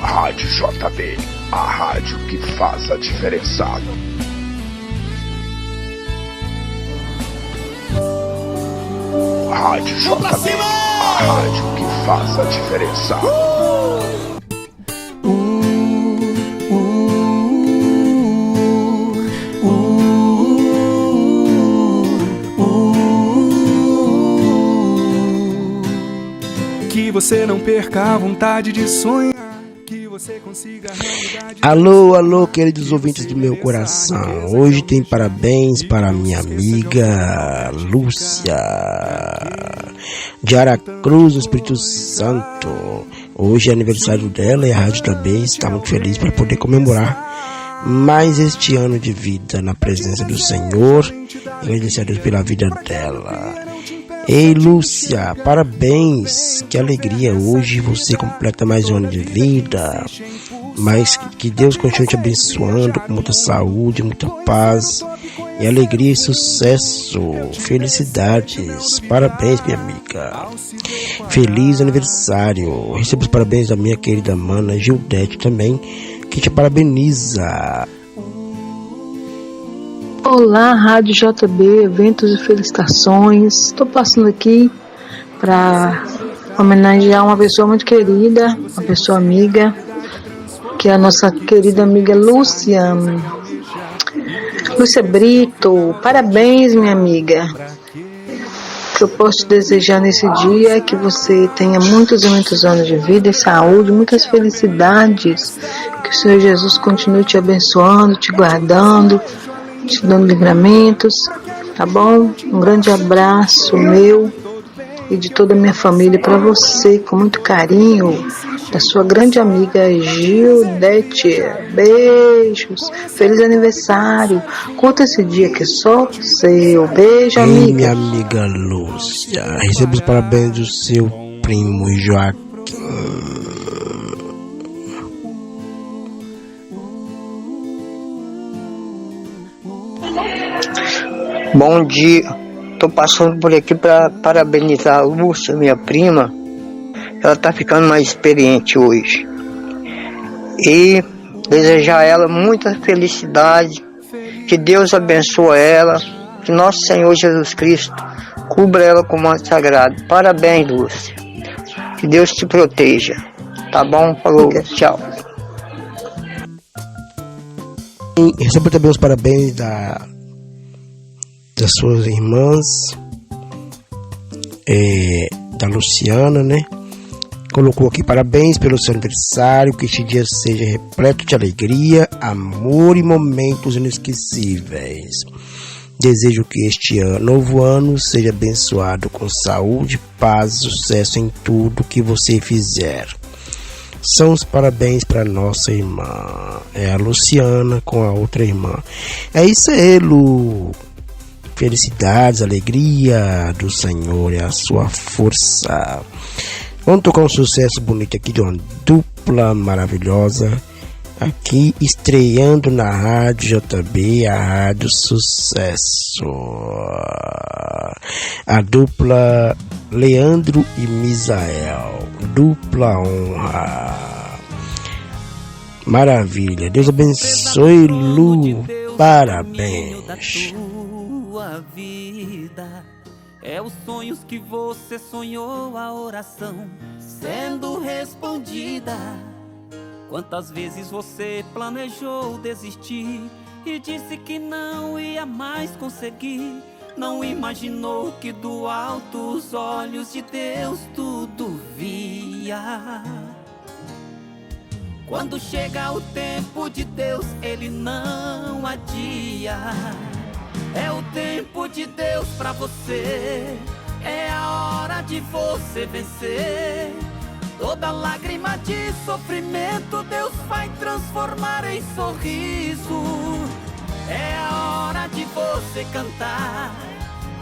Rádio JB, a rádio que faz a diferença. Rádio JB, a rádio que faz a diferença. Que você não perca a vontade de sonhar, que você consiga a realidade. Alô, queridos ouvintes do meu coração. Hoje tem parabéns para minha amiga Lúcia de Aracruz, no Espírito Santo. Hoje é aniversário dela e a rádio também está muito feliz para poder comemorar mais este ano de vida na presença do Senhor e agradecer a Deus pela vida dela. Ei, Lúcia, parabéns, que alegria, hoje você completa mais um ano de vida, mas que Deus continue te abençoando com muita saúde, muita paz e alegria e sucesso, felicidades, parabéns minha amiga, feliz aniversário, receba os parabéns da minha querida mana Gildete também, que te parabeniza. Olá, Rádio JB, eventos e felicitações. Estou passando aqui para homenagear uma pessoa muito querida, uma pessoa amiga, que é a nossa querida amiga Lúcia Brito. Parabéns, minha amiga. O que eu posso te desejar nesse dia é que você tenha muitos e muitos anos de vida e saúde, muitas felicidades, que o Senhor Jesus continue te abençoando, te guardando, te dando livramentos, tá bom? Um grande abraço meu e de toda a minha família para você, com muito carinho, da sua grande amiga Gildete. Beijos, feliz aniversário, conta esse dia que é só seu. Beijo, amiga. Minha amiga Lúcia, receba os parabéns do seu primo Joaquim. Bom dia, tô passando por aqui para parabenizar a Lúcia, minha prima. Ela tá ficando mais experiente hoje. E desejar a ela muita felicidade, que Deus abençoe ela, que nosso Senhor Jesus Cristo cubra ela com manto sagrado. Parabéns, Lúcia. Que Deus te proteja. Tá bom? Falou, tchau. Receba também os parabéns das suas irmãs, da Luciana, né? Colocou aqui parabéns pelo seu aniversário, que este dia seja repleto de alegria, amor e momentos inesquecíveis. Desejo que este novo ano seja abençoado com saúde, paz e sucesso em tudo que você fizer. São os parabéns para nossa irmã, é a Luciana com a outra irmã. É isso aí, Lu. Felicidades, alegria do Senhor e a sua força. Vamos tocar um sucesso bonito aqui de uma dupla maravilhosa, aqui estreando na Rádio JB, a Rádio Sucesso. A dupla Leandro e Misael, dupla honra. Maravilha, Deus abençoe, Lu, parabéns. Vida é os sonhos que você sonhou, a oração sendo respondida. Quantas vezes você planejou desistir e disse que não ia mais conseguir? Não imaginou que do alto os olhos de Deus tudo via. Quando chega o tempo de Deus, Ele não adia. É o tempo de Deus pra você, é a hora de você vencer. Toda lágrima de sofrimento Deus vai transformar em sorriso. É a hora de você cantar,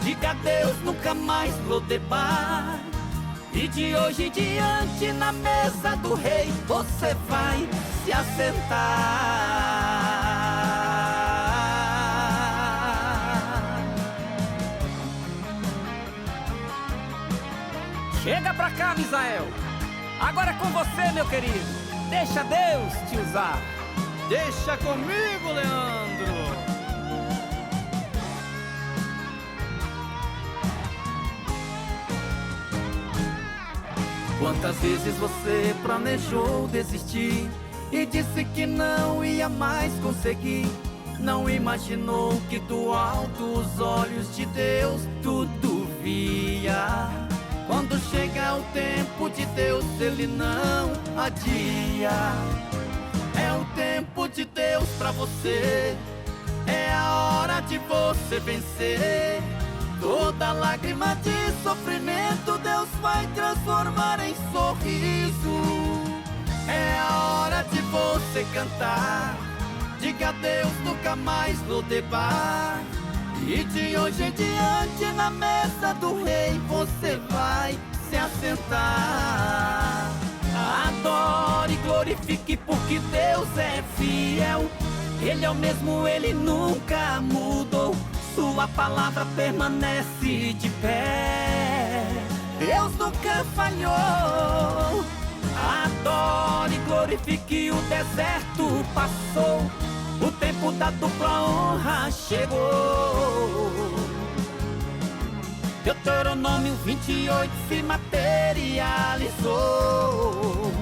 diga adeus, nunca mais vou debar. E de hoje em diante na mesa do rei você vai se assentar. Chega pra cá, Misael. Agora é com você, meu querido. Deixa Deus te usar. Deixa comigo, Leandro. Quantas vezes você planejou desistir e disse que não ia mais conseguir? Não imaginou que do alto os olhos de Deus tudo via. Quando chega o tempo de Deus, Ele não adia. É o tempo de Deus pra você, é a hora de você vencer. Toda lágrima de sofrimento Deus vai transformar em sorriso. É a hora de você cantar, diga adeus, nunca mais no debar. E de hoje em diante na mesa do rei você vai se assentar. Adore e glorifique porque Deus é fiel. Ele é o mesmo, Ele nunca mudou. Sua palavra permanece de pé. Deus nunca falhou. Adore e glorifique, o deserto passou. O tempo da dupla honra chegou. Deuteronômio 28 se materializou.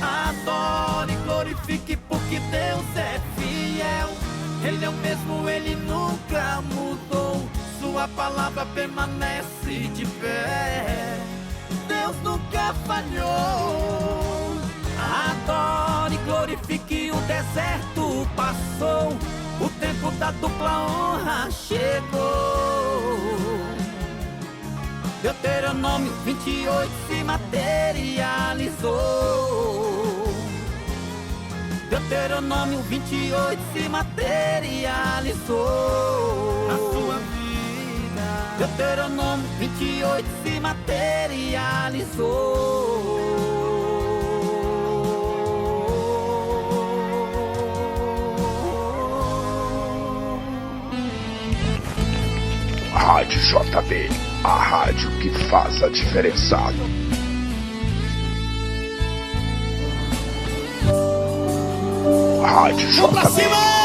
Adore e glorifique porque Deus é fiel. Ele é o mesmo, Ele nunca mudou. Sua palavra permanece de pé. Deus nunca falhou. Adore e glorifique, o deserto passou. O tempo da dupla honra chegou. Deuteronômio 28 se materializou. Deuteronômio 28 se materializou Na sua vida. Deuteronômio 28 se materializou. Rádio JB, a rádio que faz a diferença. Rádio JB,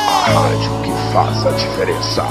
a rádio que faz a diferença.